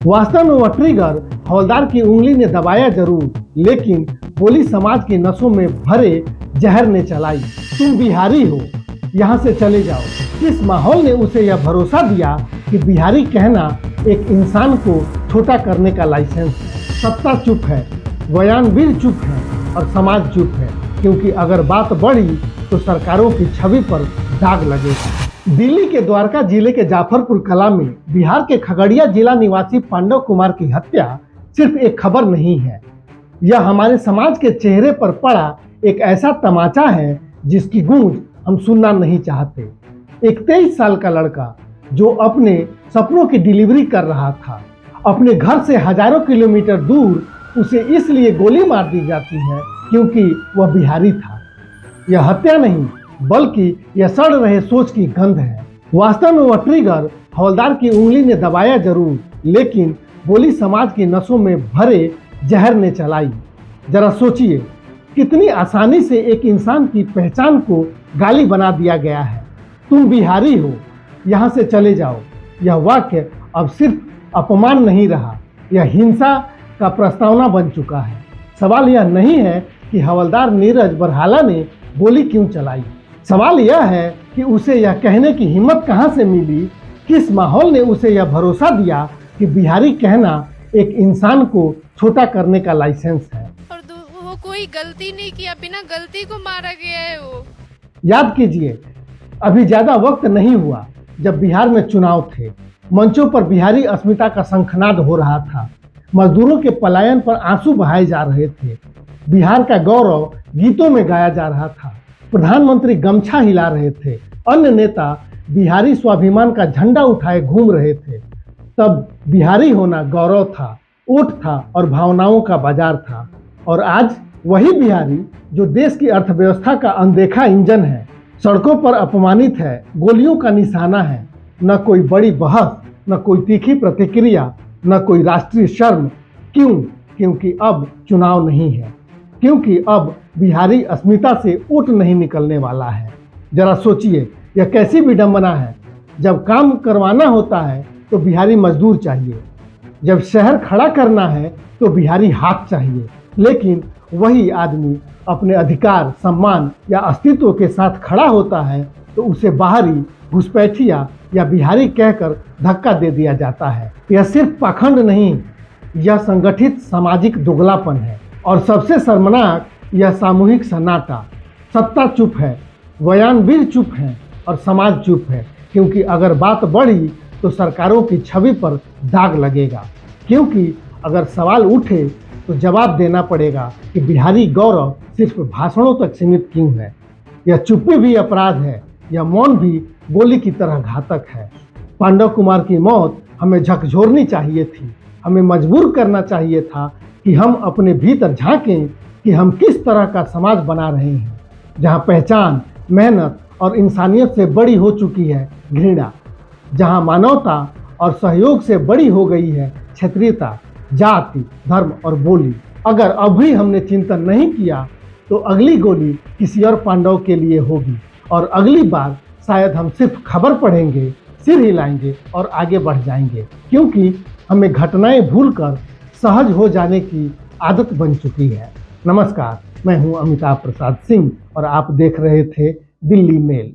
वास्तव में वह ट्रिगर हवलदार की उंगली ने दबाया जरूर, लेकिन गोली समाज की नसों में भरे जहर ने चलाई। तुम बिहारी हो, यहाँ से चले जाओ। इस माहौल ने उसे यह भरोसा दिया कि बिहारी कहना एक इंसान को छोटा करने का लाइसेंस है। सत्ता चुप है, बयानवीर चुप है और समाज चुप है, क्योंकि अगर बात बढ़ी तो सरकारों की छवि पर दाग लगेगा। दिल्ली के द्वारका जिले के जाफरपुर कला में बिहार के खगड़िया जिला निवासी पांडव कुमार की हत्या सिर्फ एक खबर नहीं है, यह हमारे समाज के चेहरे पर पड़ा एक ऐसा तमाचा है जिसकी गूंज हम सुनना नहीं चाहते। एक 23 साल का लड़का जो अपने सपनों की डिलीवरी कर रहा था, अपने घर से हजारों किलोमीटर दूर उसे इसलिए गोली मार दी जाती है क्योंकि वह बिहारी था। यह हत्या नहीं बल्कि यह सड़ रहे सोच की गंध है। वास्तव में वह ट्रिगर हवलदार की उंगली ने दबाया जरूर, लेकिन गोली समाज की नसों में भरे जहर ने चलाई। जरा सोचिए, कितनी आसानी से एक इंसान की पहचान को गाली बना दिया गया है। तुम बिहारी हो, यहाँ से चले जाओ। यह वाक्य अब सिर्फ अपमान नहीं रहा, यह हिंसा का प्रस्तावना बन चुका है। सवाल यह नहीं है कि हवलदार नीरज बरहाला ने गोली क्यों चलाई, सवाल यह है कि उसे यह कहने की हिम्मत कहां से मिली, किस माहौल ने उसे यह भरोसा दिया कि बिहारी कहना एक इंसान को छोटा करने का लाइसेंस है। और वो कोई गलती नहीं किया, बिना गलती को मारा गया है वो। याद कीजिए, अभी ज्यादा वक्त नहीं हुआ जब बिहार में चुनाव थे। मंचों पर बिहारी अस्मिता का शंखनाद हो रहा था, मजदूरों के पलायन पर आंसू बहाए जा रहे थे, बिहार का गौरव गीतों में गाया जा रहा था, प्रधानमंत्री गमछा हिला रहे थे, अन्य नेता बिहारी स्वाभिमान का झंडा उठाए घूम रहे थे। तब बिहारी होना गौरव था, ऊँट था और भावनाओं का बाजार था। और आज वही बिहारी जो देश की अर्थव्यवस्था का अनदेखा इंजन है, सड़कों पर अपमानित है, गोलियों का निशाना है। न कोई बड़ी बहस, न कोई तीखी प्रतिक्रिया, न कोई राष्ट्रीय शर्म। क्यों? क्योंकि अब चुनाव नहीं है, क्योंकि अब बिहारी अस्मिता से ऊँट नहीं निकलने वाला है। जरा सोचिए, यह कैसी विडंबना है। जब काम करवाना होता है तो बिहारी मजदूर चाहिए, जब शहर खड़ा करना है तो बिहारी हाथ चाहिए, लेकिन वही आदमी अपने अधिकार, सम्मान या अस्तित्व के साथ खड़ा होता है तो उसे बाहरी, घुसपैठिया या बिहारी कहकर धक्का दे दिया जाता है। यह सिर्फ पाखंड नहीं, यह संगठित सामाजिक दोगलापन है। और सबसे शर्मनाक यह सामूहिक सन्नाटा। सत्ता चुप है, बयानवीर चुप है और समाज चुप है, क्योंकि अगर बात बढ़ी तो सरकारों की छवि पर दाग लगेगा। क्योंकि अगर सवाल उठे तो जवाब देना पड़ेगा कि बिहारी गौरव सिर्फ भाषणों तक सीमित क्यों है। यह चुप्पी भी अपराध है, यह मौन भी गोली की तरह घातक है। पांडव कुमार की मौत हमें झकझोरनी चाहिए थी, हमें मजबूर करना चाहिए था कि हम अपने भीतर झांकें कि हम किस तरह का समाज बना रहे हैं, जहां पहचान, मेहनत और इंसानियत से बड़ी हो चुकी है घृणा, जहां मानवता और सहयोग से बड़ी हो गई है क्षेत्रीयता, जाति, धर्म और बोली। अगर अभी हमने चिंतन नहीं किया तो अगली गोली किसी और पांडव के लिए होगी, और अगली बार शायद हम सिर्फ खबर पढ़ेंगे, सिर हिलाएंगे और आगे बढ़ जाएंगे, क्योंकि हमें घटनाएं भूलकर सहज हो जाने की आदत बन चुकी है। नमस्कार, मैं हूं अमिताभ प्रसाद सिंह और आप देख रहे थे दिल्ली मेल।